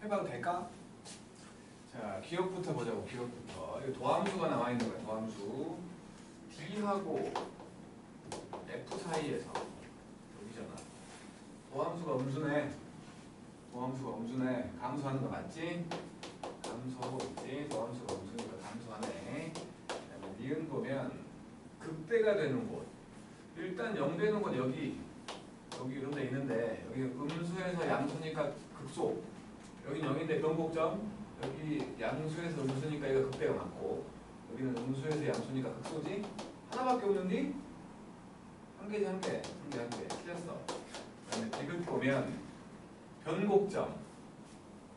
해봐도 될까? 자, 기억부터 보자고. 기억부터. 이거 도함수가 나와 있는 거야. 도함수. D하고 F 사이에서 여기잖아. 도함수가 음수네. 도함수가 음수네. 감소하는 거 맞지? 감소하고 있지. 도함수가 음수니까 감소하네. 그다음에 니은 보면 극대가 되는 곳. 일단 0 되는 곳 여기 이런 데 있는데 여기 음수에서 양수니까 극소. 여기 0인데 변곡점. 여기 양수에서 음수니까 이거 극대가 맞고 여기는 음수에서 양수니까 극소지? 하나밖에 없는데? 한 개지 한 개. 틀렸어. 그다음에 디귿 보면 변곡점.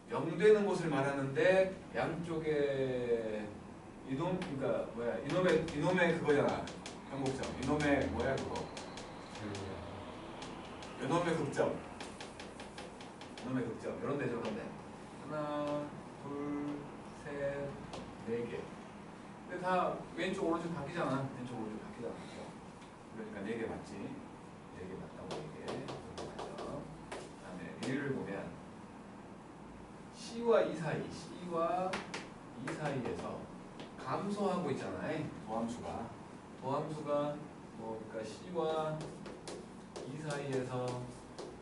0 되는 곳을 말하는데 양쪽에 그러니까 뭐야 이놈의 그거잖아. 변곡점. 이놈의 뭐야 그거. 이놈의 극점. 이놈의 극점. 이런 데 저런데. 하나, 둘, 셋, 네 개. 근데 다 왼쪽 오른쪽 바뀌잖아. 왼쪽 오른쪽 바뀌잖아. 그러니까 4개 맞지? 4개 맞다고 4개. 맞죠? 그다음에 얘를 보면 C와 E 사이, C와 E 사이에서 감소하고 있잖아요. 도함수가. 도함수가 뭐 그러니까 C와 E 사이에서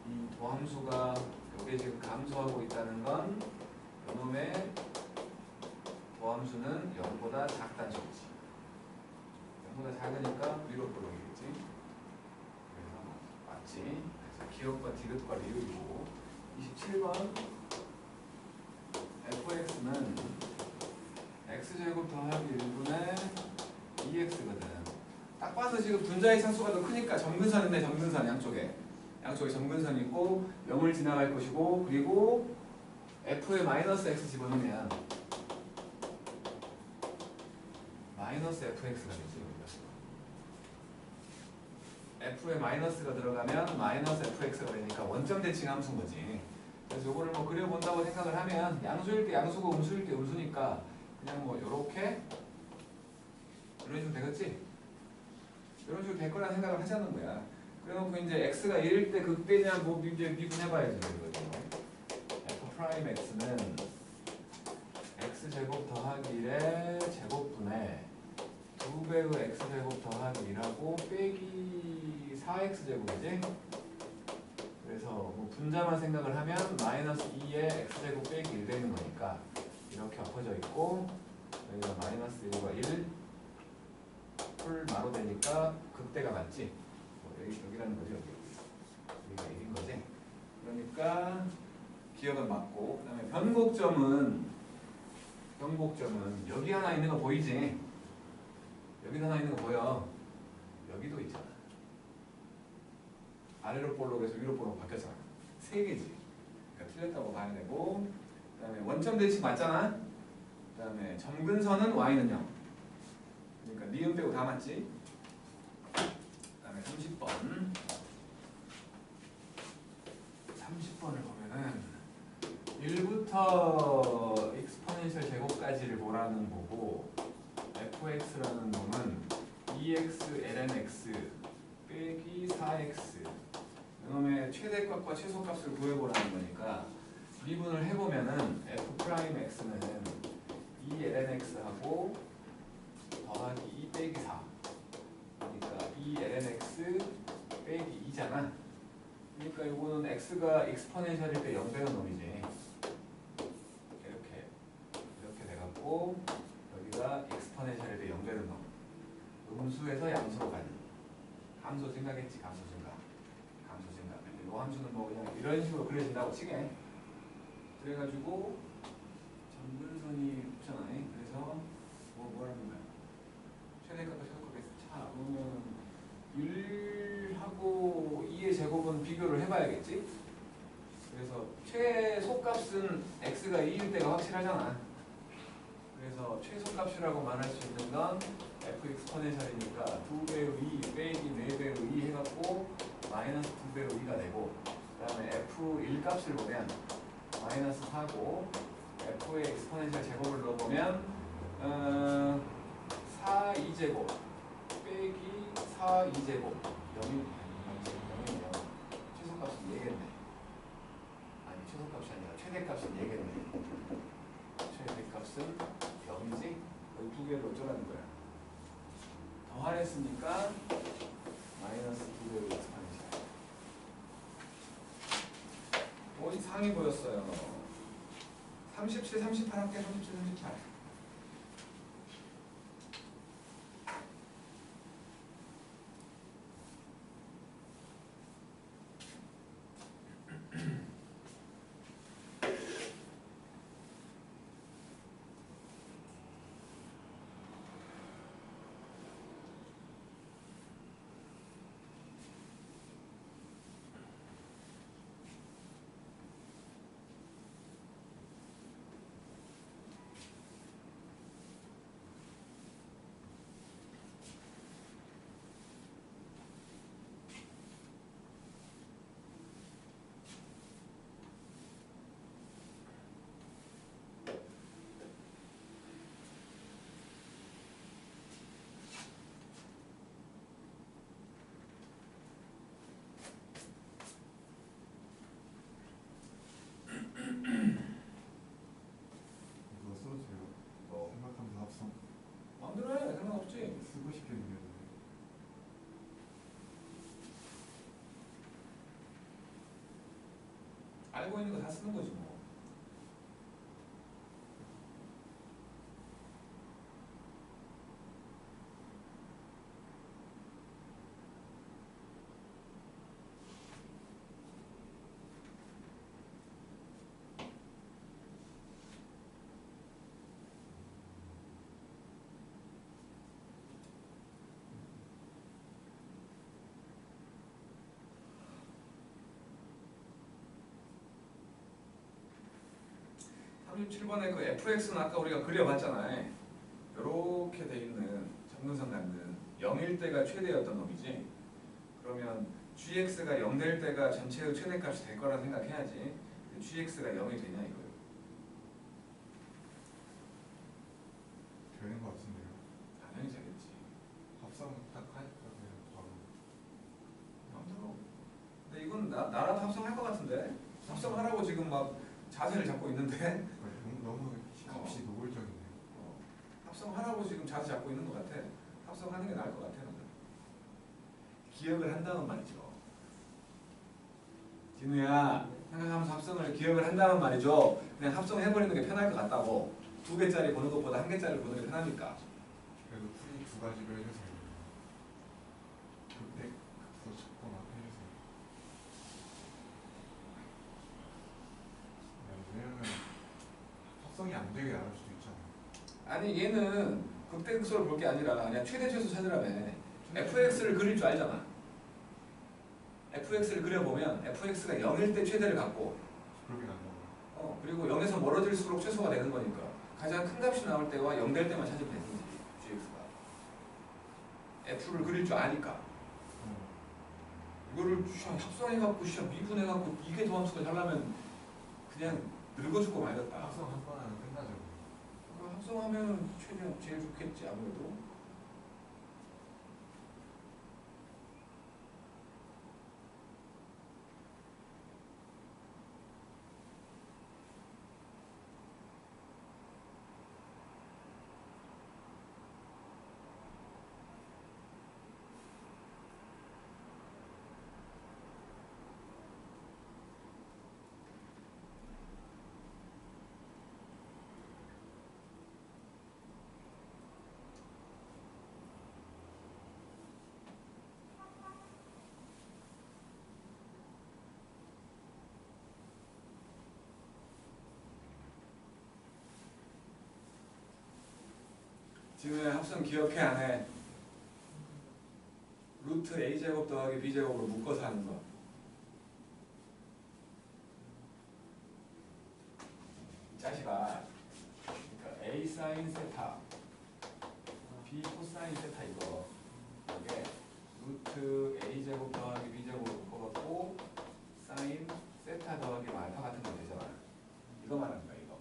이 도함수가 이게 지금 감소하고 있다는 건 이놈의 도함수는 0보다 작다는 소리지. 0보다 작으니까 위로 볼록이겠지. 그래서 맞지. 그래서 기억과 디귿과 리을이고 27번 fx는 x제곱 더하기 1분의 2x거든. 딱 봐서 지금 분자의 차수가 더 크니까 점근선인데 점근선 양쪽에 점근선이 있고 0을 지나갈 것이고 그리고 f에 마이너스 x 집어넣으면 마이너스 fx가 되지. f에 마이너스가 들어가면 마이너스 fx가 되니까 원점 대칭 함수인 거지. 그래서 이거를 뭐 그려본다고 생각을 하면 양수일 때 양수고 음수일 때 음수니까 그냥 뭐 요렇게 이런 식으로 되겠지? 이런 식으로 될 거라 생각을 하자는 거야. 그래놓고 이제 x가 1일 때 극대냐 뭐 이제 미분해봐야지. f 프라임 x는 x제곱 더하기 1의 제곱분의 2배의 x제곱 더하기 1하고 빼기 4x제곱이지? 그래서 뭐 분자만 생각을 하면 마이너스 2의 x제곱 빼기 1 되는 거니까 이렇게 엎어져 있고 여기가 마이너스 1과 1 풀 마로 되니까 극대가 맞지? 여기라는 거죠. 여기가 1인 거지. 그러니까 기억은 맞고 그다음에 변곡점은 여기 하나 있는 거 보이지? 여기 하나 있는 거 보여. 여기도 있잖아. 아래로 볼록에서 위로 볼록 바뀌었잖아. 3개지. 그러니까 틀렸다고 봐야 되고 그다음에 원점 대칭 맞잖아. 그다음에 점근선은 y는 0. 그러니까 니은 빼고 다 맞지? 그다음에 30번을 보면은 1부터 익스포넨셜 제곱까지를 보라는 거고 fx라는 놈은 2x ln x 빼기 4x 이놈의 최대값과 최소값을 구해보라는 거니까 미분을 해보면은 f 프라임 x는 2 ln x하고 더하기 2 빼기 4 그러니까 2 ln x 빼기 2잖아. 그러니까 이거는 x가 익스포넨셜일 때 0 되는 놈이지. 이렇게 돼갖고 여기가 익스포넨셜일 때 0 되는 놈. 음수에서 양수로 가는 함수 증가겠지. 감수 증가. 이 함수는 뭐 그냥 이런 식으로 그려진다고 치게. 그래가지고 점근선이 없잖아. 그래서 뭐라는 거야? 최대값과 최소값의 차. 그러면 1하고 2의 제곱은 비교를 해봐야겠지? 그래서 최소값은 x가 2일 때가 확실하잖아. 그래서 최소값이라고 말할 수 있는 건 f 익스포넨셜이니까 2배의 2 빼기 4배의 2 해갖고 마이너스 2배의 2가 되고 그 다음에 f 1값을 보면 마이너스 4고 f의 익스포넨셜 제곱을 넣어보면 4 2제곱 빼기 4 2제곱 0이네요. 최소값은 얘겠네. 아니 최소값이 아니라 최대값은 얘겠네. 최대값은 0이지? 여기 두 개를 어쩌라는 거야? 더하랬으니까 마이너스 2배로 익스파렌셜. 이 상이 보였어요. 37, 38 할게. 37, 38. 이거 써도 돼요? 뭐 생각하면서 합성 마음대로 해. 상관없지. 쓰고 싶게 생겼는데 알고 있는 거 다 쓰는 거지 뭐. 삼 37번에 그 fx는 아까 우리가 그려봤잖아요. 이렇게 돼 있는 정근선 갖는 0일 때가 최대였던 놈이지. 그러면 gx가 0 될 때가 전체의 최대값이 될 거라 생각해야지. gx가 0이 되냐 이거예요. 되는 것 같은데요. 당연히 되겠지. 합성 딱 하니까 그냥 바로 마음대로. 근데 이건 나라도 합성할 것 같은데. 합성하라고 지금 막 자세를 잡고 있는데. 그러니까 너무 값이 노골적이네요. 합성하라고 지금 자세 잡고 있는 것 같아. 합성하는 게 나을 것 같아. 나는. 기억을 한다는 말이죠. 진우야, 생각하면서 합성을 기억을 한다는 말이죠. 그냥 합성해버리는 게 편할 것 같다고. 2개짜리 보는 것보다 1개짜리 보는 게 편합니까? 그래도 풀이 두 가지로 해주세요. 극대 극소 찾거나 해주세요. 왜냐면 합성이 안 되게 나올 수도 있잖아요. 아니 얘는 극대극소를 볼 게 아니라 그냥 최대 최소 찾으라며. fx를 그릴 줄 알잖아. fx를 그려보면 fx가 0일 때 최대를 갖고 그렇게 나와요. 그리고 0에서 멀어질수록 최소가 되는 거니까 가장 큰 값이 나올 때와 0 될 때만 찾으면 되는 거지. gx가 f를 그릴 줄 아니까. 이거를 합성해갖고 미분해갖고 이게 도함수가 되려면 그냥 늙어 죽고 말겠다. 합성 한 번 하면 끝나죠. 합성하면 최대한 제일 좋겠지 아무래도. 지금 합성 기억해 안 해? 루트 a제곱 더하기 b제곱으로 묶어서 하는 거. 이 자식아, 그러니까 a 사인 세타, b 코사인 세타 이거 이게 루트 a제곱 더하기 b제곱으로 묶어갖고 사인 세타 더하기 알파 같은 거 되잖아. 이거 말하는 거야 이거.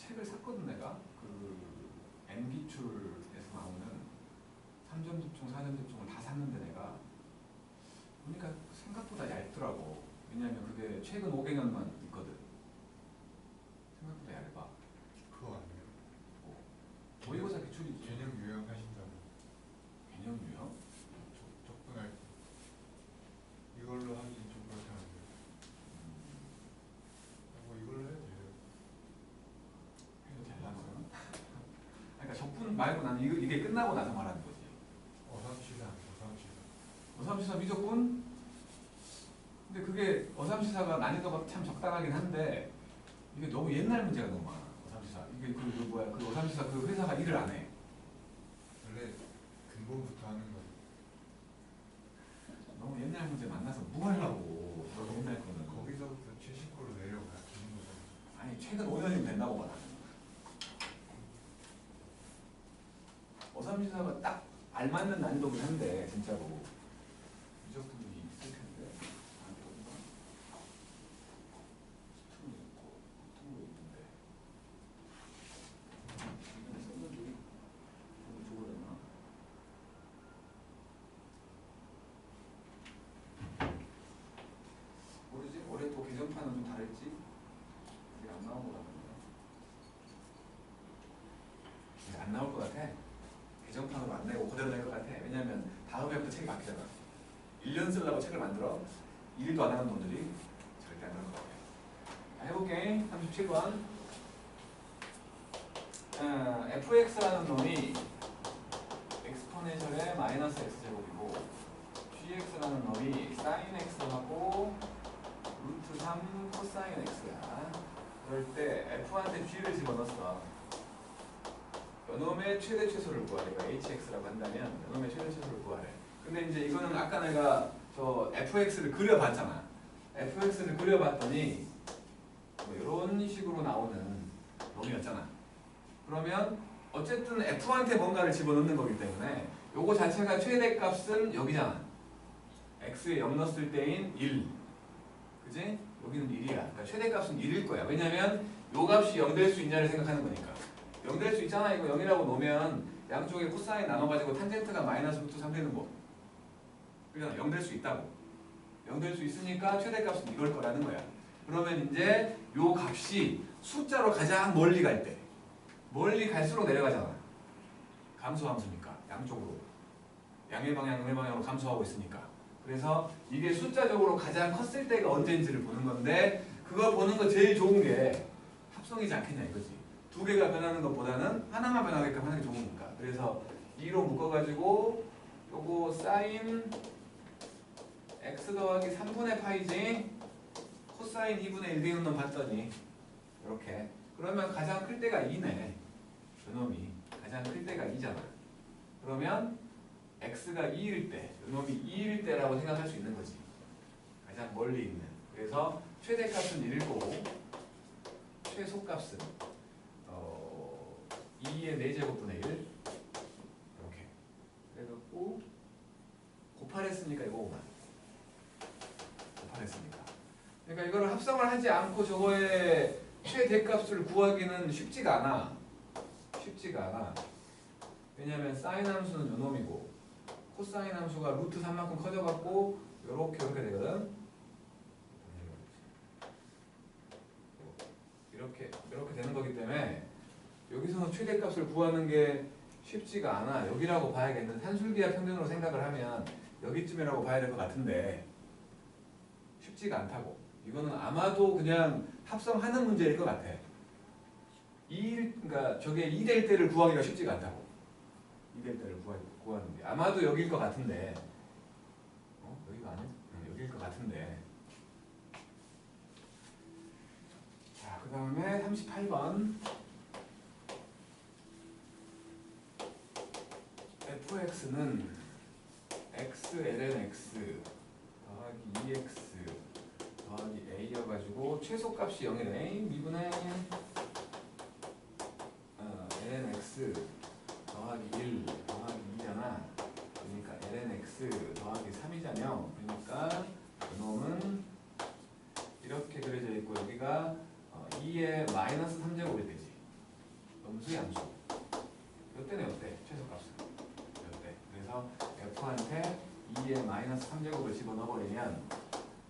책을 샀거든 내가. 그 N기출에서 나오는 3점 집중, 4점 집중을 다 샀는데 내가 보니까 생각보다 얇더라고. 왜냐면 그게 최근 5개년만 있거든. 생각보다 얇아. 그거 아니에요? 모의고사 기출이지. 개념 요약하신다고. 개념 유형? 접근할 때 이걸로 하기 좀 그렇다는데. 뭐 이걸로 해도 돼요. 해도 되려면. 그러니까 적분 말고 나는 이게 끝나고 나서 말하는 거지. 어삼시사. 어삼시사 미적분? 근데 그게 어삼시사가 난이도가 참 적당하긴 한데 이게 너무 옛날 문제가 너무 많아. 어삼시사. 이게 그 뭐야 그 어삼시사 그 회사가 일을 안 해. 원래 근본부터 하는 거. 너무 옛날 문제 만나서 뭐 하려고. 너무 옛날 거는. 거기서부터 최신 걸로 내려가야 되는 거잖아. 아니 최근 5년이면 된다고 봐 나는. 어삼시사가 딱 알맞는 난이도긴 한데 진짜로 미적분이 있을 텐데 안 보인다. 스트로 있고 스트로 있는데 이번에 썼는데 너무 좋으려나? 모르지? 올해 또 개정판은 좀 다를지? 이게 안 나온 것 같은데 이제 안 나올 것 같아. 개정판으로 안 내고 그대로 낼 것 같아. 왜냐면 다음 해부터 책이 바뀌잖아. 1년 쓰려고 책을 만들어 1도 안 하는 놈들이 절대 안 그럴 것 같아. 자, 해볼게. 37번 fx라는 놈이 엑스포넨셜의 마이너스 x제곱이고 gx라는 놈이 sin x하고 루트 3 코사인 x야. 그럴 때 f한테 g를 집어넣었어. 요놈의 최대 최소를 구하래. 이거 hx라고 한다면 요놈의 최대 최소를 구하래. 근데 이제 이거는 아까 내가 저 fx를 그려봤잖아. fx를 그려봤더니 뭐 이런 식으로 나오는 놈이었잖아. 그러면 어쨌든 f한테 뭔가를 집어넣는 거기 때문에 요거 자체가 최대값은 여기잖아. x에 0 넣었을 때인 1. 그지? 여기는 1이야. 그러니까 최대값은 1일 거야. 왜냐면 요 값이 0 될 수 있냐를 생각하는 거니까. 0 될 수 있잖아. 이거 0이라고 놓으면 양쪽에 코사인 나눠가지고 탄젠트가 마이너스 루트 3 되는 거. 그냥 0 될 수 있다고. 0 될 수 있으니까 최대값은 이걸 거라는 거야. 그러면 이제 요 값이 숫자로 가장 멀리 갈 때. 멀리 갈수록 내려가잖아. 감소함수니까. 양쪽으로. 양의 방향, 음의 방향으로 감소하고 있으니까. 그래서 이게 숫자적으로 가장 컸을 때가 언제인지를 보는 건데 그걸 보는 거 제일 좋은 게 합성이지 않겠냐 이거지. 두 개가 변하는 것보다는 하나만 변하게끔 하는 게 좋으니까. 그래서 2로 묶어가지고 요거 사인 x 더하기 3분의 파이지 코사인 2분의 1 되는 놈 봤더니 이렇게. 그러면 가장 클 때가 2네. 요놈이 가장 클 때가 2잖아. 그러면 x가 2일 때, 요놈이 2일 때라고 생각할 수 있는 거지. 가장 멀리 있는. 그래서 최대값은 1고 최소값은 2의 4제곱분의 1 이렇게 그래갖고 곱하랬으니까 이거구만. 곱하랬으니까. 그러니까 이거를 합성을 하지 않고 저거의 최대값을 구하기는 쉽지가 않아. 쉽지가 않아. 왜냐하면 사인 함수는 요놈이고 코사인 함수가 루트 3만큼 커져갖고 요렇게 되거든. 이렇게 되는 거기 때문에 여기서는 최대값을 구하는 게 쉽지가 않아. 여기라고 봐야겠는데 산술기하 평균으로 생각을 하면 여기쯤이라고 봐야 될 것 같은데 쉽지가 않다고. 이거는 아마도 그냥 합성하는 문제일 것 같아. 그러니까 저게 2될 때를 구하기가 쉽지가 않다고. 2될 때를 구하는 게 아마도 여기일 것 같은데 여기가 아니야? 여기일 것 같은데. 자, 그 다음에 38번 fx는 x ln x 더하기 2x 더하기 a여가지고 최소값이 0이네. 미분의 ln x 더하기 1 더하기 2잖아. 그러니까 ln x 더하기 3이잖여. 그러니까 이놈은 이렇게 그려져 있고 여기가 2의 마이너스 3제곱이 되지. 음수 양수. 이때는 어때? 최소값은 이때. 그래서 f한테 2의 마이너스 3제곱을 집어넣어버리면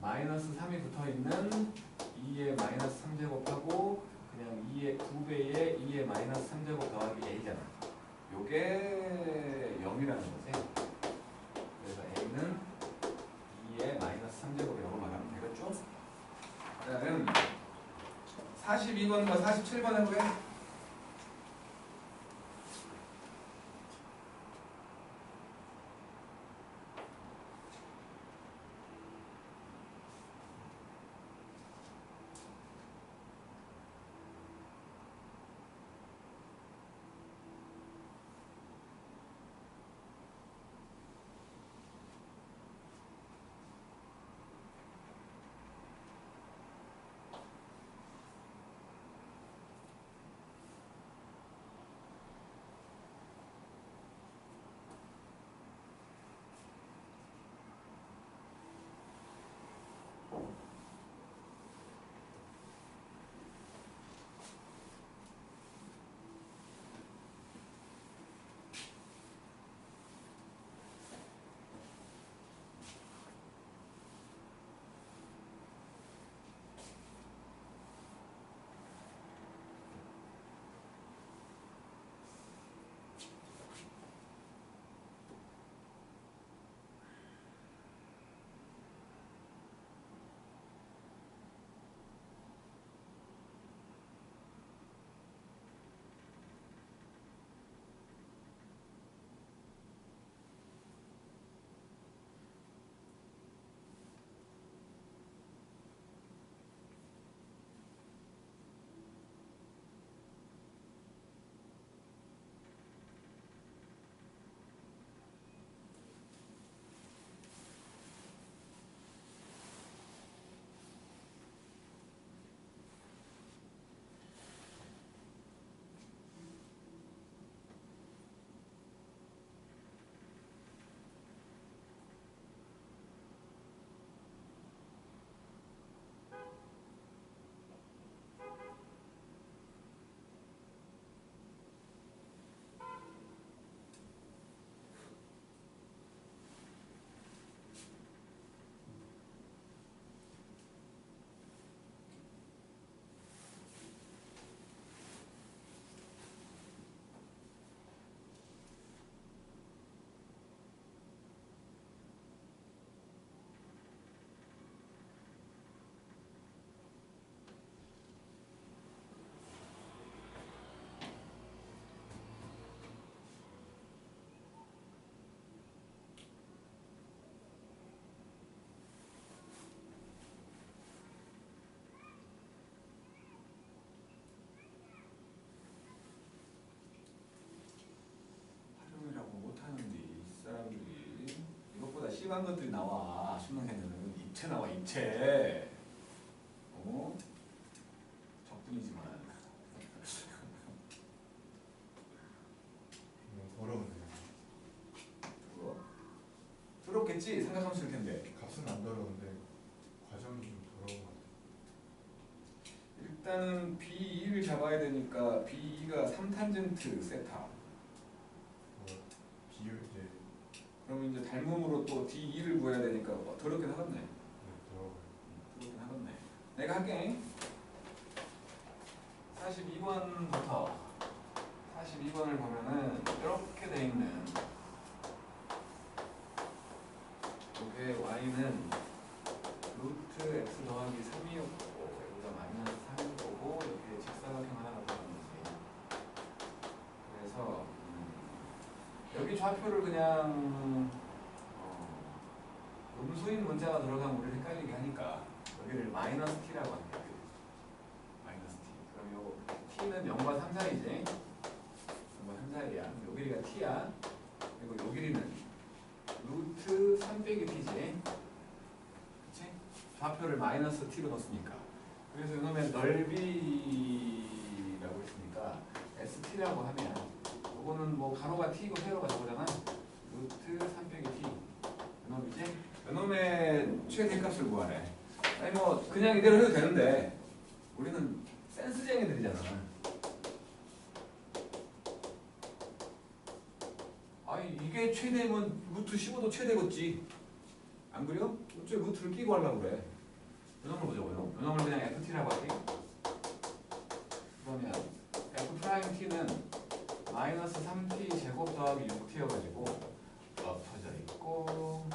마이너스 3이 붙어있는 2의 마이너스 3제곱하고 그냥 2의 9배의 2의 마이너스 3제곱 더하기 a잖아. 요게 0이라는 거지. 그래서 a는 2의 마이너스 3제곱이라고 말하면 되겠죠? 그다음 42번과 47번 해보게. 심한 것들이 나와. 수능에는 입체 나와. 입체. 적분이지만 어려운데. 더럽겠지? 삼각함수일 텐데. 값은 안 더러운데 과정이 좀 더러운 것 같아. 일단은 B2를 잡아야 되니까 B2가 3탄젠트 세타. 비율 이제 그럼 이제 닮음으로 또 D2를 구해야 되니까 더럽긴 하겠네. 더러워요. 더럽긴 하겠네. 내가 할게. 42번부터 42번을 보면은 이렇게 돼 있는 이게 y는 루트 x 더하기 3이었고 여기가 마이너스 3일 거고 여기에 직사각형 하나가 들어간 거지. 그래서 여기 좌표를 그냥 음수인 문자가 들어가면 우리 헷갈리게 하니까 여기를 마이너스 t라고 합니다. 마이너스 t. 그럼 요거 t는 0과 3 사이지. 0과 3 사이야. 요 길이가 t야. 그리고 요 길이는 루트 3 빼기 t지. 그치? 좌표를 마이너스 t로 넣었으니까. 그래서 이놈의 넓이라고 했으니까 st라고 하면 요거는 뭐 가로가 t고 세로가 저거잖아. 루트 3 빼기 t. 이놈이지? 이놈의 최대값을 구하래. 아니 뭐 그냥 이대로 해도 되는데 우리는 센스쟁이들이잖아. 이게 최대면 루트 15도 최대겠지. 안 그래요? 어째 루트를 끼고 하려고 그래. 요놈을 보자고요. 요놈을 그냥 ft라고 할게. 그러면 f't는 마이너스 3t 제곱 더하기 6t여가지고 엎어져 있고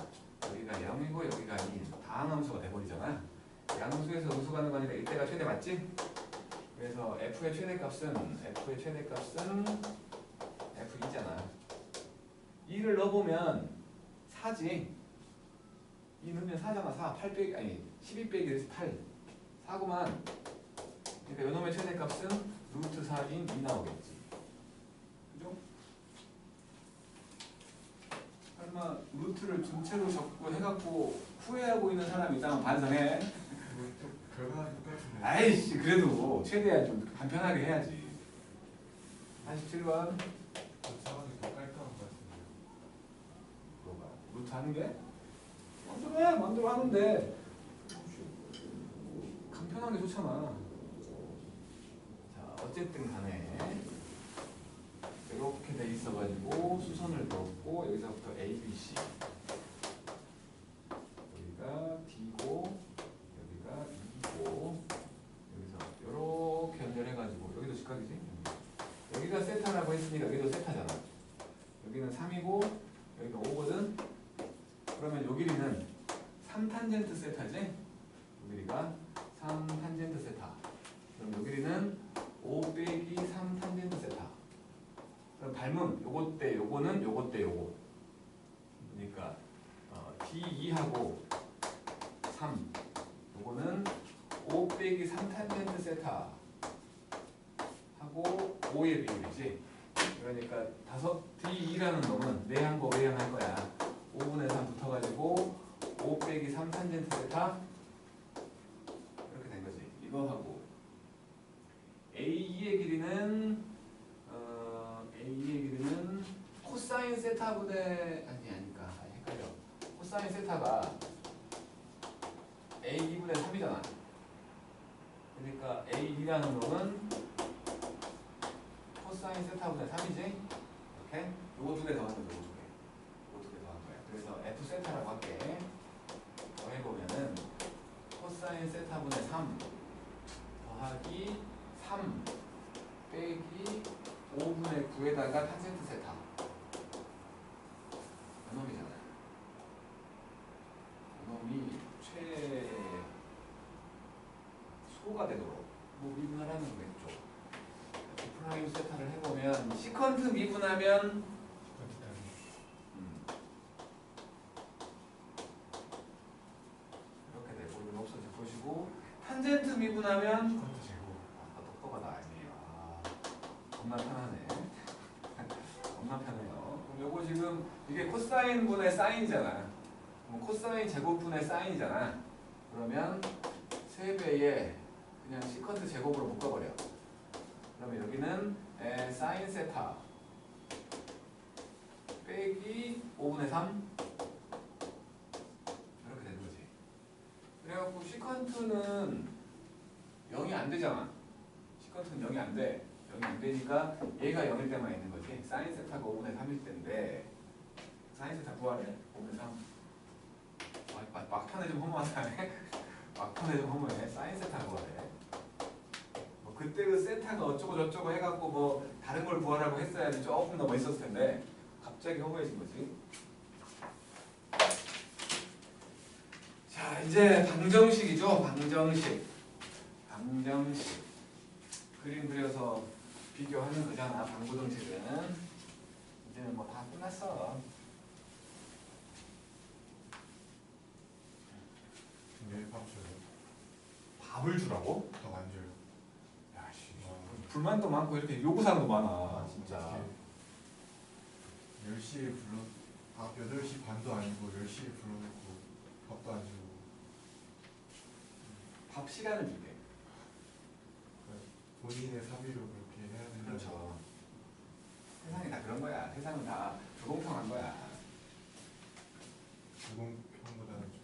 여기가 0이고 여기가 2 다항함수가 돼버리잖아. 양수에서 음수 가는 거니까 이때가 최대 맞지? 그래서 f의 최대값은 f2잖아. 2를 넣어보면 4지. 2 넣으면 4잖아. 4. 8 빼기 아니 12 빼기 8. 4구만. 그러니까 요놈의 최대값은 루트 4인 2 나오겠지. 그죠? 설마 루트를 전체로 적고 해갖고 후회하고 있는 사람이 있다면 반성해. 결과가 똑같은데. 아이씨 그래도 최대한 좀 간편하게 해야지. 47번 상황이 더 깔끔한 것 같은데. 뭐가? 루트 하는 게? 마음대로 해. 마음대로 하는데 간편하게 좋잖아. 자 어쨌든 간에 이렇게 돼 있어가지고 수선을 그었고 여기서부터 A, B, C 여기가 D고 여기가 E고 여기서 이렇게 연결해가지고 여기도 직각이지? 여기가 세타라고 했으니까 여기도 세타잖아. 여기는 3이고 여기가 5거든? 그러면 요 길이는 3탄젠트 세타지? 요 길이가 3탄젠트 세타. 그럼 요 길이는 5 빼기 3탄젠트 세타. 그럼 닮음 요거 때 요거는 요거 때 요거. 그러니까 D2하고 3 요거는 5 빼기 3탄젠트 세타 하고 5의 비율이지. 그러니까 D2라는 놈은 내항과 외항할 거야. 5분의 3 붙어가지고 5 빼기 3 탄젠트 세타 이렇게 된 거지. 이거 하고 A2의 길이는 코사인 세타분의 아니까 헷갈려. 코사인 세타가 A2분의 3이잖아. 그러니까 A2라는 놈은 코사인 세타분의 3이지. 이렇게 요거 두 개 더한 거죠. 요거 두 개 더한 거야. 그래서 F 세타라고 할게. 더 해보면은 코사인 세타분의 3 더하기 3 빼기 5분의 9에다가 탄젠트 세타 이놈이잖아요. 이놈이 최소가 되도록 뭐 미분하라는 거겠죠. 프라임 세타를 해보면 시컨트 미분하면 이렇게 되고 이건 없어질 것이고 탄젠트 미분하면 컨트 제곱. 똑똑하다 아니에요. 겁나 편하네. 겁나 편해요. 그럼 요거 지금 이게 코사인 분의 사인이잖아. 그럼 코사인 제곱분의 사인이잖아. 그러면 3배에 그냥 시컨트 제곱으로 묶어버려. 그러면 여기는 사인 세타 빼기 5분의 3 이렇게 되는 거지. 그래갖고 시컨트는 0이 안 되잖아. 시컨트는 0이 안 돼. 0이 안 되니까 얘가 0일 때만 있는 거지. 사인 세타가 5분의 3일 때인데 사인 세타 구하래. 5분의 3. 막판에 좀 허무하다네. 막판에 좀 허무해. 사인 세타 구하래. 뭐 그때 그 세타가 어쩌고 저쩌고 해갖고 뭐 다른 걸 구하라고 했어야지 조금 더 멋있었을 텐데 갑자기 허무해진 거지. 자 이제 방정식이죠. 방정식 그림 그려서 비교하는 거잖아. 방부정식은 이제는 뭐 다 끝났어. 내일 밥 줘요. 밥을 주라고? 더 안 줘요. 야씨 불만도 많고 이렇게 요구사항도 많아 진짜. 10시에 8시 반도 아니고 10시에 불러놓고 밥도 안 주고. 밥 시간을 줄게. 본인의 사비로 그렇게 해야 된다. 그렇죠. 세상이 다 그런 거야. 세상은 다 불공평한 거야. 불공평보다는 좀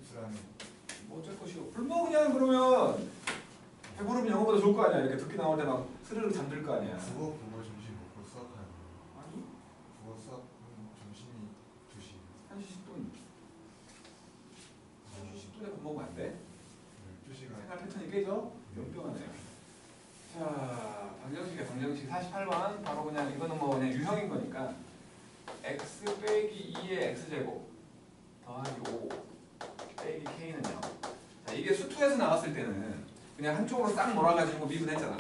씁쓸하네. 뭐 어쩔 것이고. 불모 그냥 그러면 배부르면 영어보다 좋을 거 아니야. 이렇게 듣기 나올 때 막 스르르 잠들 거 아니야. 국어 점심 먹고 수학하는 거. 아니? 국어 수학 보면 안 돼? 12시간. 생활 패턴이 깨져? 용병하네요. 자, 방정식 48번. 바로 그냥 이거는 뭐 그냥 유형인 거니까 x 빼기 2의 x제곱 더하기 5 빼기 k는요. 자, 이게 수투에서 나왔을 때는 그냥 한쪽으로 싹 몰아가지고 미분했잖아.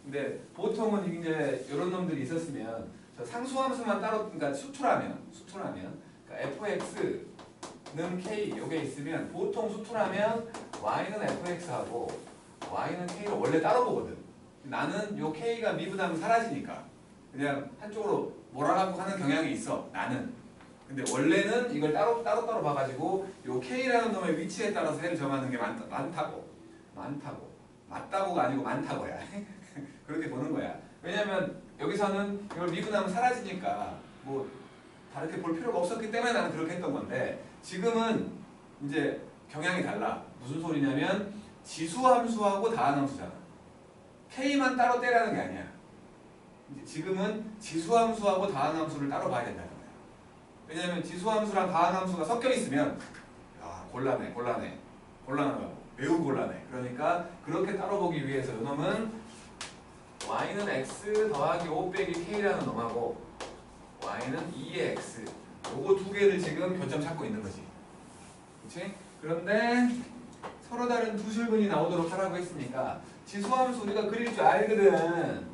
근데 보통은 이제 이런 놈들이 있었으면 저 상수함수만 따로, 그러니까 수투라면 그러니까 fx는 k 요게 있으면 보통 수투라면 y는 fx하고 y는 k를 원래 따로 보거든. 나는 요 k가 미분하면 사라지니까 그냥 한쪽으로 몰아가고 하는 경향이 있어. 나는. 근데 원래는 이걸 따로 봐가지고 요 k라는 놈의 위치에 따라서 해를 정하는 게 많다고. 맞다고가 아니고 많다고야. 그렇게 보는 거야. 왜냐면 여기서는 이걸 미분하면 사라지니까 뭐 다르게 볼 필요가 없었기 때문에 나는 그렇게 했던 건데 지금은 이제 경향이 달라. 무슨 소리냐면 지수함수하고 다항함수잖아. k만 따로 떼라는 게 아니야. 이제 지금은 지수함수하고 다항함수를 따로 봐야 된다는 거야. 왜냐면 지수함수랑 다항함수가 섞여 있으면 야, 곤란하고 매우 곤란해. 그러니까 그렇게 따로 보기 위해서 이놈은 y는 x 더하기 5 빼기 k라는 놈하고 y는 2의 x 요거 두 개를 지금 교점 찾고 있는 거지. 그치? 그런데 서로 다른 두 실근이 나오도록 하라고 했으니까 지수함수 우리가 그릴 줄 알거든.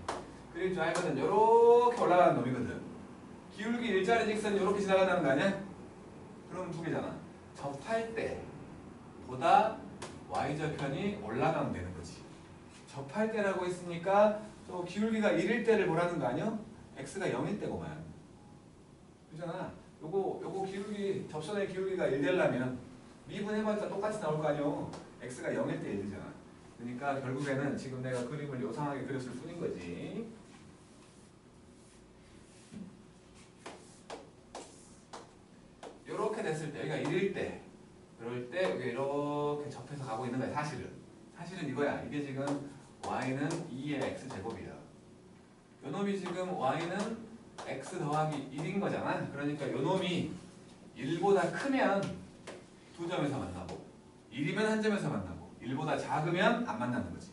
요렇게 올라가는 놈이거든. 기울기 일자리 직선이 요렇게 지나간다는 거 아니야? 그럼 두 개잖아. 접할 때보다 y절편이 올라가면 되는 거지. 접할 때라고 했으니까 또 기울기가 1일 때를 보라는 거 아니야? x가 0일 때고만. 그잖아. 요거 기울기, 접선의 기울기가 1 되려면 미분해봤자 똑같이 나올 거 아니야. x가 0일 때 1이잖아. 그러니까 결국에는 지금 내가 그림을 요상하게 그렸을 뿐인 거지. 요렇게 됐을 때, 여기가 1일 때, 그럴 때 여기 이렇게 접해서 가고 있는 거야. 사실은 이거야. 이게 지금 y는 2의 x제곱이야. 요놈이 지금 y는 x 더하기 1인 거잖아. 그러니까 요놈이 1보다 크면 두 점에서 만나고 1이면 한 점에서 만나고 1보다 작으면 안 만나는 거지.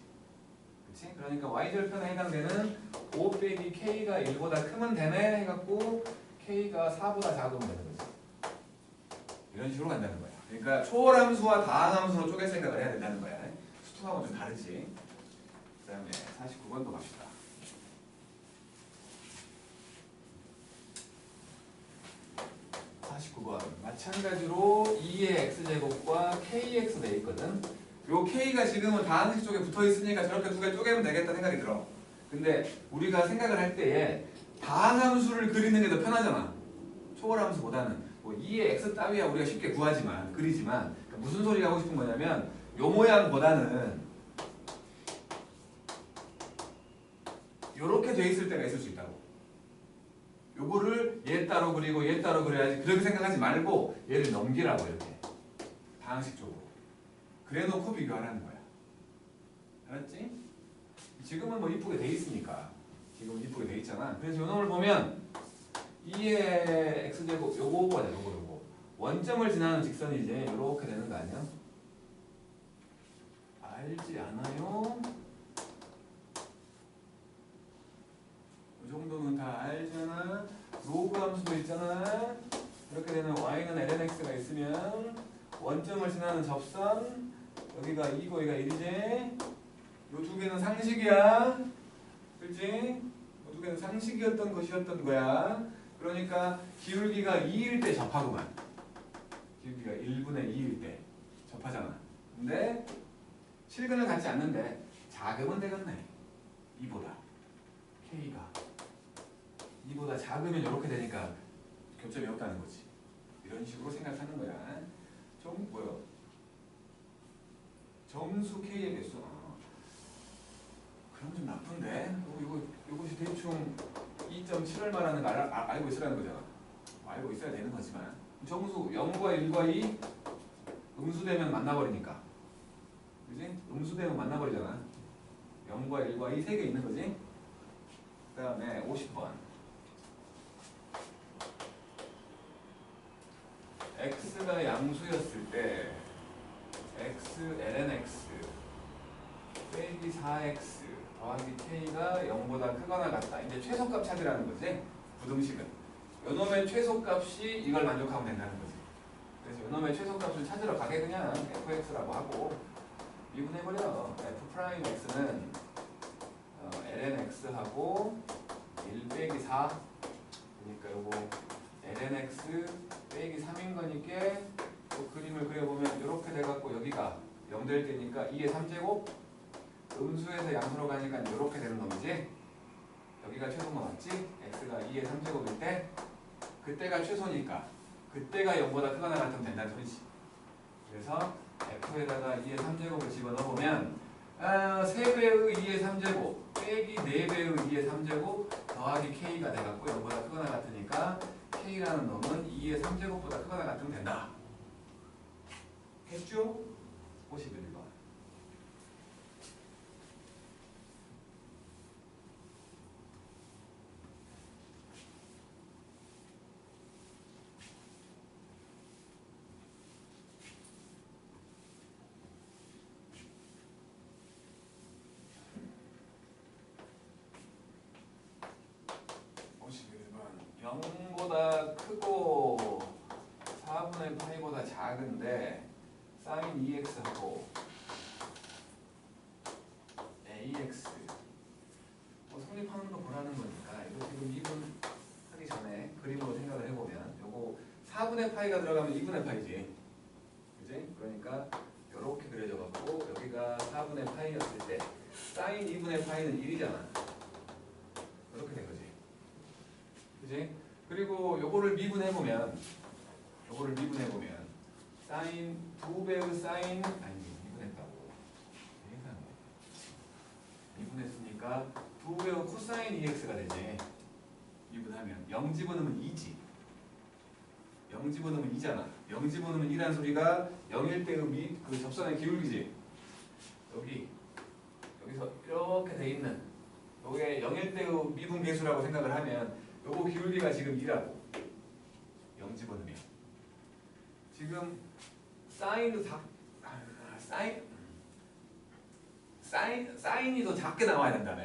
그치? 그러니까 y절편에 해당되는 5 빼기 k가 1보다 크면 되네 해갖고 k가 4보다 작으면 되는 거지. 이런 식으로 간다는 거야. 그러니까 초월함수와 다항함수로 쪼갤 생각을 해야 된다는 거야. 수투하고는 좀 다르지. 그 다음에 49번도 갑시다. 마찬가지로 2의 x제곱과 kx 돼 있거든. 요 k가 지금은 다항식 쪽에 붙어 있으니까 저렇게 두 개 쪼개면 되겠다 생각이 들어. 근데 우리가 생각을 할 때에 다항함수를 그리는 게 더 편하잖아. 초월함수보다는. 뭐 2의 x 따위야 우리가 쉽게 그리지만 그러니까 무슨 소리 하고 싶은 거냐면 요 모양보다는 요렇게 돼 있을 때가 있을 수 있다고. 요거를 얘 따로 그리고 얘 따로 그려야지. 그렇게 생각하지 말고 얘를 넘기라고 이렇게. 다항식 쪽으로. 그래 놓고 비교하라는 거야. 알았지? 지금은 뭐 이쁘게 돼 있으니까. 지금 이쁘게 돼 있잖아. 그래서 요 놈을 보면 2의 x제곱 요거 보자. 요거. 원점을 지나는 직선이 이제 요렇게 되는 거 아니야? 알지 않아요? 이 정도는 다 알잖아. 로그 함수도 있잖아. 이렇게 되면 y는 lnx가 있으면 원점을 지나는 접선 여기가 2고 여기가 1이지. 요 두 개는 상식이야. 그렇지? 요 두 개는 상식이었던 것이었던 거야. 그러니까 기울기가 2일 때 접하구만. 기울기가 1분의 2일 때 접하잖아. 근데 실근을 갖지 않는데 작으면 되겠네. 2보다. k가 2보다 작으면 이렇게 되니까 교점이 없다는 거지. 이런 식으로 생각하는 거야. 좀 뭐요? 점수 k의 개수. 그럼 좀 나쁜데? 이것이 대충 2.7을 말하는 거 알고 있으라는 거잖아. 알고 있어야 되는 거지만 정수 0과 1과 2 음수되면 만나버리니까. 그지? 음수되면 만나버리잖아. 0과 1과 2 세 개 있는 거지. 그 다음에 50번. x가 양수였을 때 x ln x 빼기 4x 더하기 k가 0보다 크거나 같다. 이제 최소값 찾으라는 거지. 부등식은 요놈의 최소값이 이걸 만족하면 된다는 거지. 그래서 요놈의 최소값을 찾으러 가게 그냥 fx라고 하고 미분해버려. f'x는 ln x하고 1 빼기 4 그러니까 요거 ln x 빼기 3인 거니까 또 그림을 그려보면 이렇게 돼갖고 여기가 0 될 때니까 2의 3제곱 음수에서 양수로 가니까 이렇게 되는 놈이지. 여기가 최소인 거 맞지? x가 2의 3제곱일 때 그때가 최소니까 그때가 0보다 크거나 같으면 된다는 소리지. 그래서 f에다가 2의 3제곱을 집어넣으면 3배의 2의 3제곱 빼기 4배의 2의 3제곱 더하기 k가 돼갖고 0보다 크거나 같으니까 k라는 놈은 2의 3제곱보다 크거나 같으면 된다. 했죠? 51번. 보다 크고 4분의 파이보다 작은데 sin 2x하고 ax 성립하는 거 보라는 거니까 이거 지금 미분하기 전에 그림으로 생각을 해보면 요거 4분의 파이가 들어가면 2분의 파이지. 그지? 그러니까 이렇게 그려져 갖고 여기가 4분의 파이였을 때 sin 2분의 파이는 1이잖아. 이렇게 된 거지. 그지? 그리고 요거를 미분해보면 사인 2배의 사인 아니 미분했다고 미분했으니까 2배의 코사인 2x가 되지. 미분하면 0 집어넣으면 2지. 0 집어넣으면 2잖아. 0 집어넣으면 2라는 소리가 0일 때의 그 접선의 기울기지. 여기서 이렇게 돼 있는 요게 0일 때의 미분 계수라고 생각을 하면 요거 기울기가 지금 2라고. 0 집어넣으면. 지금 사인도 사인이 더 작게 나와야 된다며.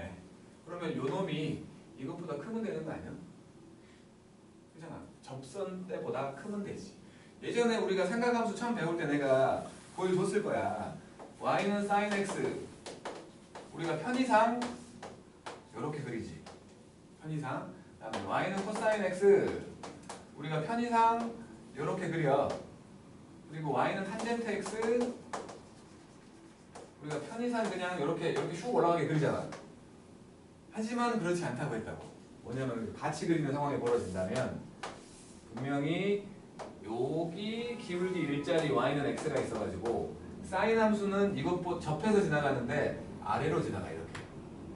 그러면 요 놈이 이것보다 크면 되는 거 아니야? 그잖아. 접선 때보다 크면 되지. 예전에 우리가 삼각함수 처음 배울 때 내가 보여줬을 거야. y는 sin x. 우리가 편의상 요렇게 그리지. 편의상. 그다음에 y는 코사인 x 우리가 편의상 이렇게 그려. 그리고 y는 탄젠트 x 우리가 편의상 그냥 이렇게 슉 올라가게 그리잖아. 하지만 그렇지 않다고 했다고. 뭐냐면 같이 그리는 상황이 벌어진다면 분명히 여기 기울기 일자리 y는 x가 있어가지고 사인 함수는 이것보다 접해서 지나가는데 아래로 지나가. 이렇게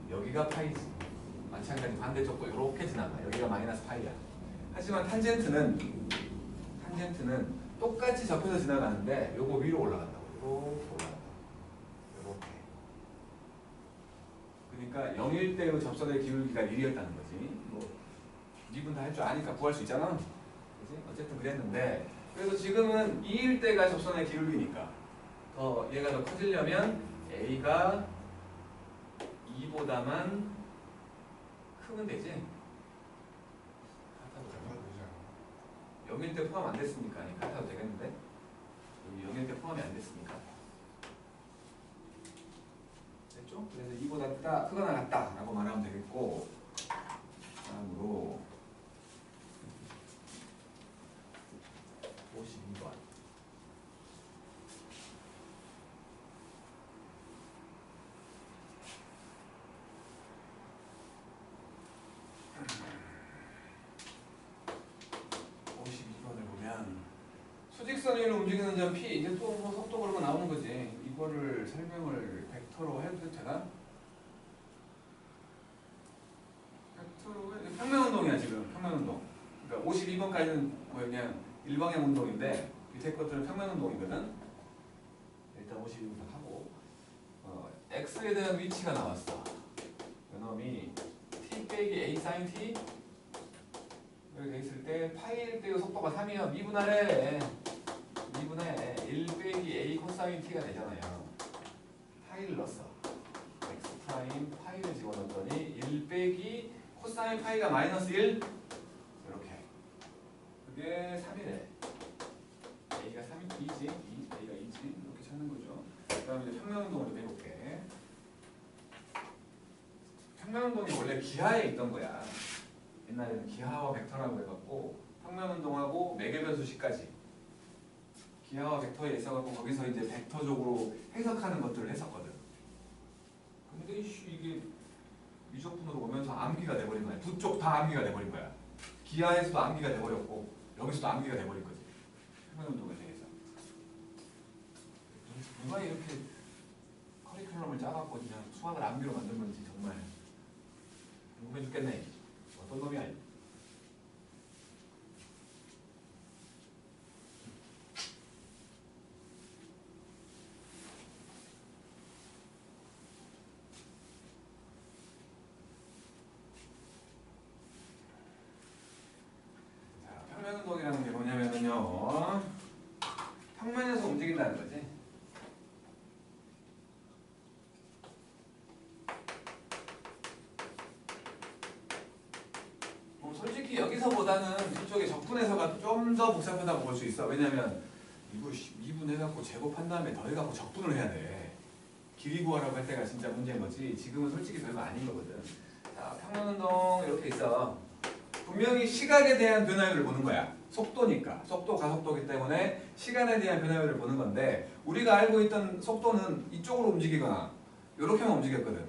여기가 파이지. 마찬가지 반대쪽도 이렇게 지나가. 여기가 마이너스 파이야. 하지만 탄젠트는 똑같이 접해서 지나가는데 요거 위로 올라간다고. 이렇게 올라간다. 이렇게. 그러니까 0일 때의 접선의 기울기가 1이었다는 거지. 뭐 미분 다 할 줄 아니까 구할 수 있잖아. 그치? 어쨌든 그랬는데 그래서 지금은 2일 때가 접선의 기울기니까 얘가 더 커지려면 a가 2보다만 크면 되지. 같아도 되잖아. 0일 때 포함 안 됐으니까 아니 같아도 되겠는데? 여기 0일 때 포함이 안 됐으니까. 됐죠? 그래서 2보다 크거나 같다 라고 말하면 되겠고, 다음으로 52번. 수직선 위로 움직이는 점 P 이제 또 뭐 속도 그런 거 나오는 거지. 이거를 설명을 벡터로 해도 되나? 벡터로 평면운동이야 지금. 평면운동. 그러니까 52번까지는 뭐 그냥 일방향 운동인데 밑에 것들은 평면운동이거든. 일단 52번부터 하고 x에 대한 위치가 나왔어. 이놈이 t 빼기 a sin t 이렇게 돼 있을 때 파이일 때의 속도가 3이야. 미분하래. 2분의 1 빼기 a 코사인 t가 되잖아요. 파이를 넣었어. x 프라임 파이를 집어넣었더니 1 빼기 코사인 파이가 마이너스 1 이렇게. 그게 3이래. a가 3이 2지. a가 2지. 이렇게 찾는 거죠. 그 다음에 이제 평면운동을 좀 해볼게. 평면운동이 원래 기하에 있던 거야. 옛날에는 기하와 벡터라고 해갖고 평면운동하고 매개변수식까지 기하와 벡터에 있어갖고 거기서 이제 벡터적으로 해석하는 것들을 했었거든. 근데 이게 미적분으로 오면서 암기가 돼버린 거야. 두 쪽 다 암기가 돼버린 거야. 기하에서도 암기가 돼버렸고 여기서도 암기가 돼버린 거지. 평면운동에 대해서. 누가 이렇게 커리큘럼을 짜갖고 그냥 수학을 암기로 만든 건지 정말 궁금해 죽겠네. 어떤 놈이 아니야. 자, 평면운동이라는 게 뭐냐면요. 평면에서 움직인다는 거지. 솔직히 여기서보다는 이쪽에 적분해서가 좀 더 복잡하다고 볼 수 있어. 왜냐면 이거 미분해갖고 제곱한 다음에 더해갖고 적분을 해야 돼. 길이 구하라고 할 때가 진짜 문제인 거지. 지금은 솔직히 별거 아닌 거거든. 자, 평면운동 이렇게 있어. 분명히 시각에 대한 변화율을 보는 거야. 속도니까. 속도, 가속도기 때문에 시간에 대한 변화율을 보는 건데 우리가 알고 있던 속도는 이쪽으로 움직이거나 이렇게만 움직였거든.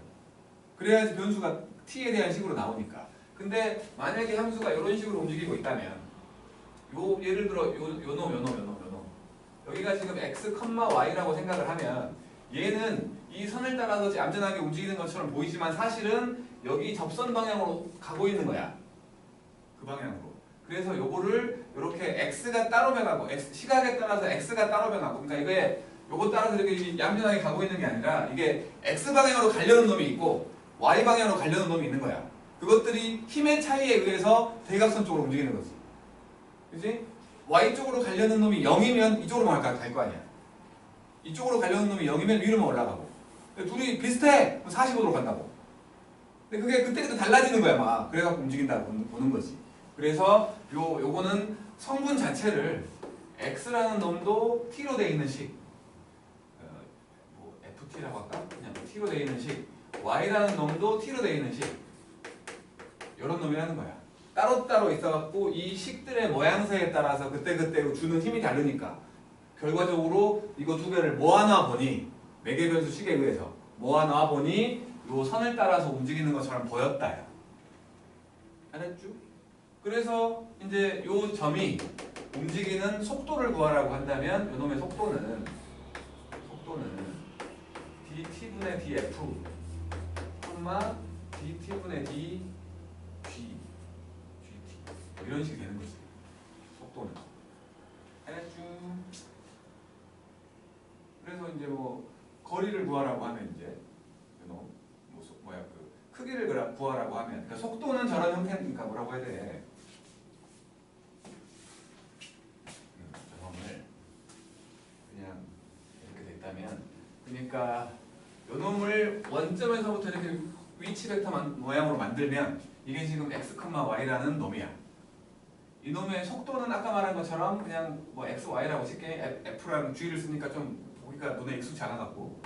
그래야지 변수가 t에 대한 식으로 나오니까. 근데 만약에 함수가 이런 식으로 움직이고 있다면 예를 들어 요 놈 여기가 지금 x, y라고 생각을 하면 얘는 이 선을 따라서 얌전하게 움직이는 것처럼 보이지만 사실은 여기 접선 방향으로 가고 있는 거야. 그 방향으로. 그래서 요거를 이렇게 x가 따로 변하고 시각에 따라서 x가 따로 변하고 그러니까 이게 요거 따라서 이렇게 얌전하게 가고 있는 게 아니라 이게 x 방향으로 가려는 놈이 있고 y 방향으로 가려는 놈이 있는 거야. 그것들이 힘의 차이에 의해서 대각선 쪽으로 움직이는 거지. 그치? Y쪽으로 가려는 놈이 0이면 이쪽으로만 갈 거 아니야. 이쪽으로 가려는 놈이 0이면 위로만 올라가고. 둘이 비슷해! 그럼 45도로 간다고. 근데 그게 그때그때 달라지는 거야, 막. 그래갖고 움직인다고 보는 거지. 그래서 요거는 성분 자체를 X라는 놈도 T로 되어 있는 식. 뭐 FT라고 할까? 그냥 T로 되어 있는 식. Y라는 놈도 T로 되어 있는 식. 이런 놈이라는 거야. 따로따로 있어갖고 이 식들의 모양새에 따라서 그때그때 주는 힘이 다르니까 결과적으로 이거 두 개를 모아놔 보니 매개변수 식에 의해서 모아놔 보니 요 선을 따라서 움직이는 것처럼 보였다야. 알았죠? 그래서 이제 요 점이 움직이는 속도를 구하라고 한다면 요 놈의 속도는 dt분의 df dt분의 d 이런 식이 되는 거지. 속도는. 알았죠? 그래서 이제 뭐 거리를 구하라고 하면 이제 크기를 구하라고 하면 그러니까 속도는 저런 형태니까 뭐라고 해야 돼? 저놈을 그냥 이렇게 됐다면 그러니까 요 놈을 원점에서부터 이렇게 위치 벡터 모양으로 만들면 이게 지금 x, y라는 놈이야. 이놈의 속도는 아까 말한 것처럼 그냥 뭐 x, y라고 칠게. f랑 g를 쓰니까 좀 보기가 눈에 익숙치 않아갖고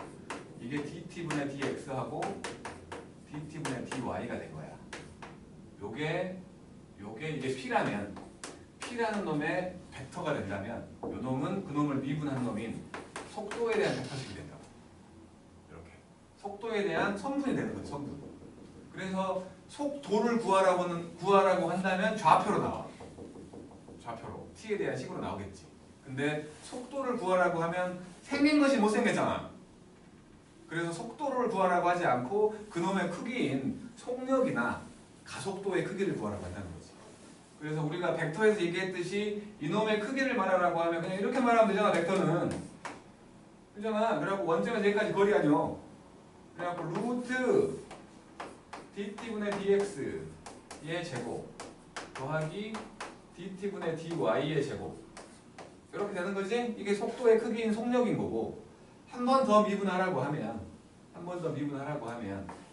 이게 dt분의 dx하고 dt분의 dy가 된 거야. 요게 이제 p라면 p라는 놈의 벡터가 된다면 요 놈은 그 놈을 미분한 놈인 속도에 대한 벡터식이 된다고. 이렇게 속도에 대한 성분이 되는 거죠. 성분. 그래서 속도를 구하라고 한다면 좌표로 나와. 좌표로 t에 대한 식으로 나오겠지. 근데 속도를 구하라고 하면 생긴 것이 못생겼잖아. 그래서 속도를 구하라고 하지 않고 그놈의 크기인 속력이나 가속도의 크기를 구하라고 한다는 거지. 그래서 우리가 벡터에서 얘기했듯이 이놈의 크기를 말하라고 하면 그냥 이렇게 말하면 되잖아. 벡터는. 그잖아. 그래갖고 원점에서 여기까지 거리 아니요. 그래갖고 루트 dt분의 dx의 제곱 더하기 dt분의 dy의 제곱 이렇게 되는 거지? 이게 속도의 크기인 속력인 거고 한 번 더 미분하라고 하면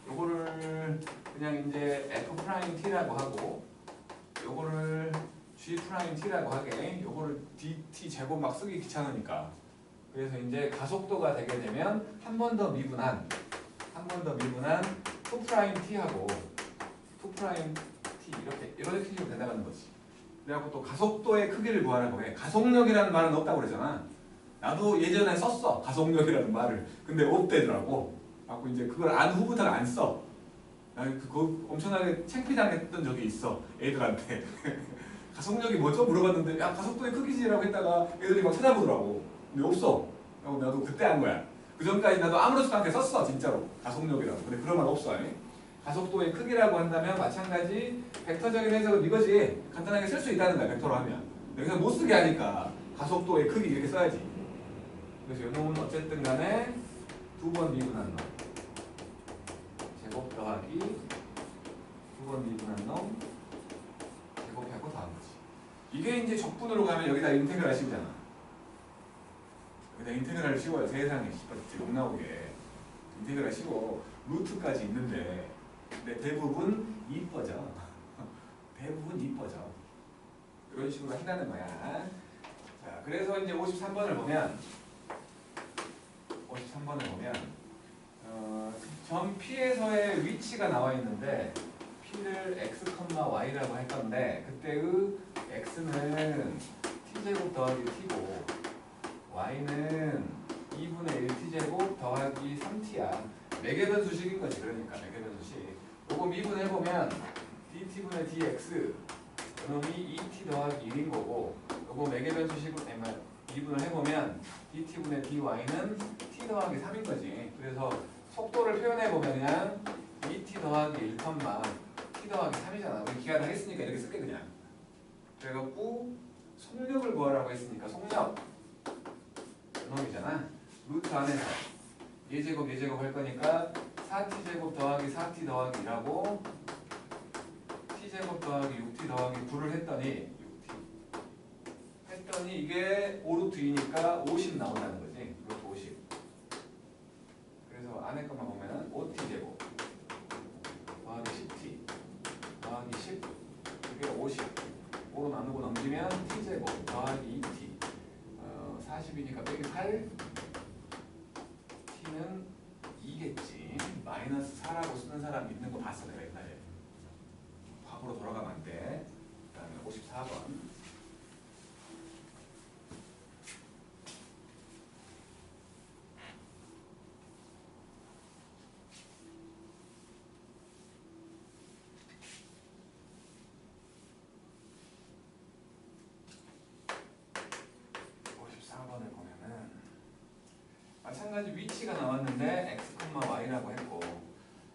요거를 그냥 이제 F'T라고 하고 요거를 G'T라고 하게 요거를 dt 제곱 막 쓰기 귀찮으니까 그래서 이제 가속도가 되게 되면 한 번 더 미분한 2'T하고 2'T 이렇게 식으로 된다는 거지. 그래갖고 또 가속도의 크기를 구하라고 해. 가속력이라는 말은 없다고 그러잖아. 나도 예전에 썼어 가속력이라는 말을. 근데 없대더라고. 갖고 이제 그걸 안 후부터는 안 써. 나 그거 엄청나게 창피당했던 적이 있어 애들한테. 가속력이 뭐죠? 물어봤는데 야 가속도의 크기지라고 했다가 애들이 막 찾아보더라고. 근데 없어. 그래서 나도 그때 한 거야. 그 전까지 나도 아무렇지도 않게 썼어 진짜로 가속력이라고. 근데 그런 말 없어. 아니? 가속도의 크기라고 한다면 마찬가지 벡터적인 해석은 이거지. 간단하게 쓸 수 있다는 거야 벡터로 하면. 여기서 못 쓰게 하니까 가속도의 크기 이렇게 써야지. 그래서 이 놈은 어쨌든 간에 두 번 미분한 놈 제곱 더하기 두 번 미분한 놈 제곱하고 더한 거지. 이게 이제 적분으로 가면 여기다 인테그랄 씌우잖아. 여기다 인테그랄 씌워요. 세상에 욕 나오게 인테그랄 씌워. 루트까지 있는데 근데 대부분 이뻐져. 대부분 이뻐져. 이런 식으로 한다는 거야. 자, 그래서 이제 53번을 보면 점 P에서의 위치가 나와 있는데 P를 x, y라고 할 건데 그때의 x는 t제곱 더하기 t고 y는 2분의 1 t제곱 더하기 3t야. 매개변수식인 거지. 그러니까 매개변수식. 요거 미분해보면 dt분의 dx 그놈이 2t 더하기 1인 거고 요거 매개변수식으로 미분을 해보면 dt분의 dy는 t 더하기 3인 거지. 그래서 속도를 표현해보면 그냥 2t 더하기 1, t 더하기 3이잖아. 우리 기하 다 했으니까 이렇게 쓸게 그냥. 그래갖고 속력을 구하라고 했으니까 속력 이놈이잖아. 루트 안에서 예제곱 할 거니까 4t제곱 더하기 4t 더하기 2라고 t제곱 더하기 6t 더하기 9를 했더니 이게 5루트2니까 50 나온다는 거지. 루트 50. 그래서 안에 것만 보면 5t제곱 더하기 10t 더하기 10 이게 50 5로 나누고 넘기면 t제곱 더하기 2t 40이니까 빼기 8 t는 2겠지. 마이너스 4라고 쓰는 사람 있는 거 봤어 내가 옛날에. 과거로 돌아가면 안 돼. 그 다음에 54번 54번을 보면은 마찬가지 위치가 나왔는데 x, y라고 했고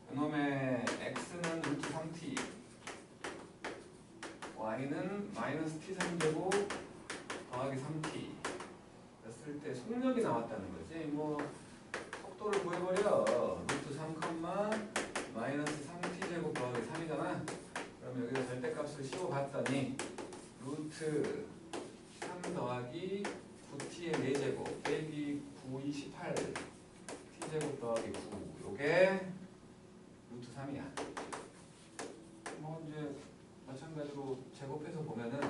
그놈의 x는 루트 3t y는 마이너스 t3제곱 더하기 3t 였을 때 속력이 나왔다는 거지. 뭐 속도를 구해버려. 루트 3, 마이너스 3t제곱 더하기 3이잖아. 그럼 여기서 절대값을 씌워봤더니 루트 3 더하기 9t의 4제곱 빼기 9, 28 t제곱 더하기 9 요게 루트 3이야. 뭐 이제 마찬가지로 제곱해서 보면은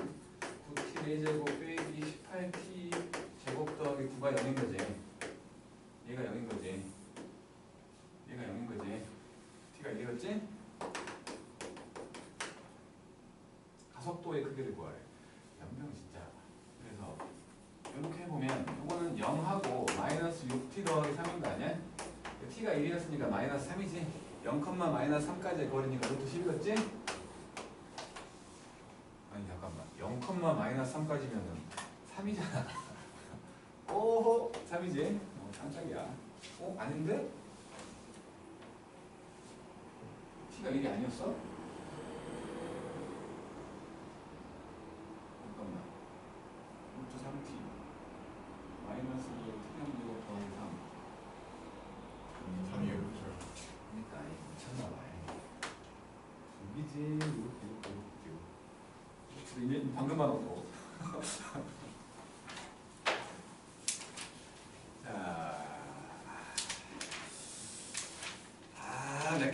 9t 4제곱 빼기 18t 제곱 더하기 9가 0인 거지. 얘가 0인 거지. 얘가 0인 거지. t가 1이었지? 가속도의 크기를 구하래. 연병 진짜. 그래서 이렇게 해보면 이거는 0하고 마이너스 6t 더하기 3인 거 아니야? t가 1이었으니까 마이너스 3이지. 0, 마이너스 3까지의 거리니까 루트 10이었지? 아니 잠깐만 0, 마이너스 3까지면은 3이잖아. 오호 3이지? 깜짝이야. 아닌데? t가 1이 아니었어? 잠깐만 루트 3t 마이너스 t제곱 더하기 3 3이에요 그렇죠. 그러니까 미쳤나봐. 여기지 이렇게 방금 봐놓고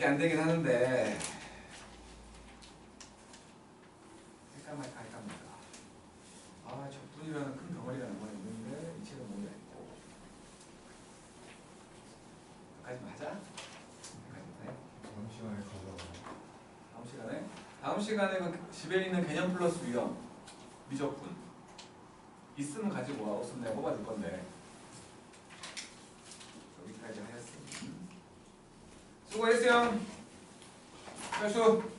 안 되긴 하는데 헷갈말까. 적분이라는 큰 덩어리가 남아 있는데 이 책은 뭐가 있고. 여기까지 맞아? 다음 시간에 가져와요. 다음 시간에 그 집에 있는 개념 플러스 위험 미적분 있으면 가지고 와. 없으면 내가 뽑아줄 건데 여기까지 하였습니다. 수고했어요. 철수.